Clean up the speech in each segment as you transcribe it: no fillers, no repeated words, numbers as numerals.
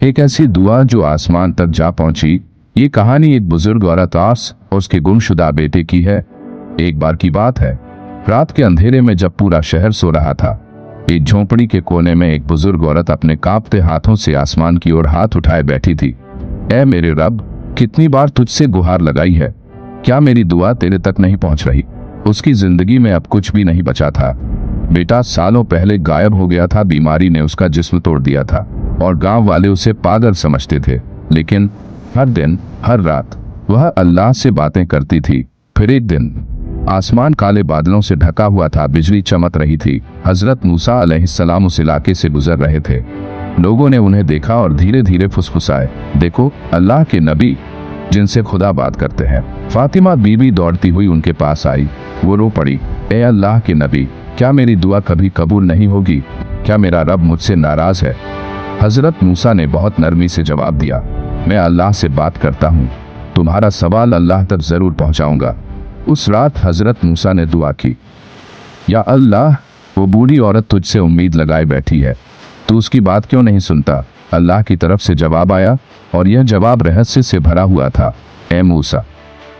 एक ऐसी दुआ जो आसमान तक जा पहुंची। ये कहानी एक बुजुर्ग औरत आस और उसके गुमशुदा बेटे की है। एक बार की बात है, रात के अंधेरे में जब पूरा शहर सो रहा था, एक झोंपड़ी के कोने में एक बुजुर्ग औरत अपने कांपते हाथों से आसमान की ओर हाथ उठाए बैठी थी। ऐ मेरे रब, कितनी बार तुझसे गुहार लगाई है, क्या मेरी दुआ तेरे तक नहीं पहुंच रही। उसकी जिंदगी में अब कुछ भी नहीं बचा था। बेटा सालों पहले गायब हो गया था, बीमारी ने उसका जिस्म तोड़ दिया था और गांव वाले उसे पागल समझते थे। लेकिन हर दिन हर रात वह अल्लाह से बातें करती थी। फिर एक दिन आसमान काले बादलों से ढका हुआ था, बिजली चमक रही थी। हजरत मूसा अलैहिस्सलाम उस इलाके से गुजर रहे थे। लोगों ने उन्हें देखा और धीरे धीरे फुसफुसाए, देखो अल्लाह के नबी जिनसे खुदा बात करते हैं। फातिमा बीबी दौड़ती हुई उनके पास आई। वो रो पड़ी, ए अल्लाह के नबी, क्या मेरी दुआ कभी कबूल नहीं होगी? क्या मेरा रब मुझसे नाराज है? हजरत मूसा ने बहुत नरमी से जवाब दिया, मैं अल्लाह से बात करता हूँ, तुम्हारा सवाल अल्लाह तक जरूर पहुँचाऊंगा। उस रात हजरत मूसा ने दुआ की, या अल्लाह, वो बूढ़ी औरत तुझसे उम्मीद लगाए बैठी है, तू उसकी बात क्यों नहीं सुनता? अल्लाह की तरफ से जवाब आया और यह जवाब रहस्य से भरा हुआ था, ए मूसा,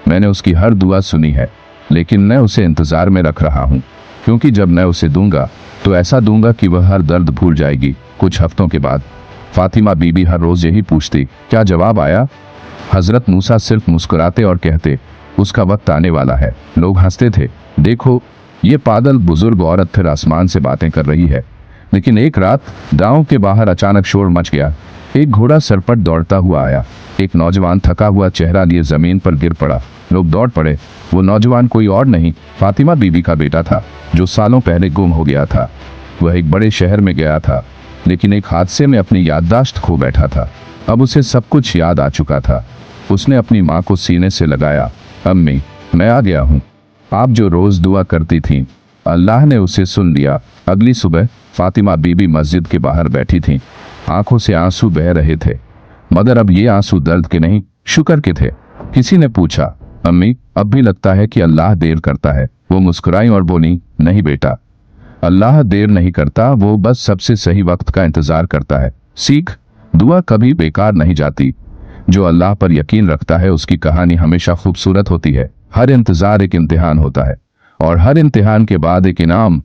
मैंने उसकी हर दुआ सुनी है, लेकिन मैं उसे इंतजार में रख रहा हूँ, क्योंकि जब मैं उसे दूंगा तो ऐसा दूंगा कि वह हर दर्द भूल जाएगी। कुछ हफ्तों के बाद फातिमा बीबी हर रोज यही पूछती, क्या जवाब आया? हजरत मूसा सिर्फ मुस्कुराते और कहते, उसका वक्त आने वाला है। लोग हंसते थे, देखो ये पागल बुजुर्ग औरत फिर आसमान से बातें कर रही है। लेकिन एक रात गांव के बाहर अचानक शोर मच गया। एक घोड़ा सरपट दौड़ता हुआ आया। एक नौजवान थका हुआ चेहरा लिए जमीन पर गिर पड़ा। लोग दौड़ पड़े। वो नौजवान कोई और नहीं, फातिमा बीबी का बेटा था, जो सालों पहले गुम हो गया था। वह एक बड़े शहर में गया था, लेकिन एक हादसे में अपनी याददाश्त खो बैठा था। अब उसे सब कुछ याद आ चुका था। उसने अपनी माँ को सीने से लगाया, अम्मी, मैं आ गया हूँ, आप जो रोज दुआ करती थीं, अल्लाह ने उसे सुन लिया। अगली सुबह फातिमा बीबी मस्जिद के बाहर बैठी थीं। आंखों से आंसू बह रहे थे, मगर अब ये आंसू दर्द के नहीं, शुक्र के थे। किसी ने पूछा, अम्मी, अब भी लगता है कि अल्लाह देर करता है? वो मुस्कुराई और बोली, नहीं बेटा, अल्लाह देर नहीं करता, वो बस सबसे सही वक्त का इंतजार करता है। सीख, दुआ कभी बेकार नहीं जाती। जो अल्लाह पर यकीन रखता है उसकी कहानी हमेशा खूबसूरत होती है। हर इंतजार एक इम्तिहान होता है और हर इम्तिहान के बाद एक इनाम।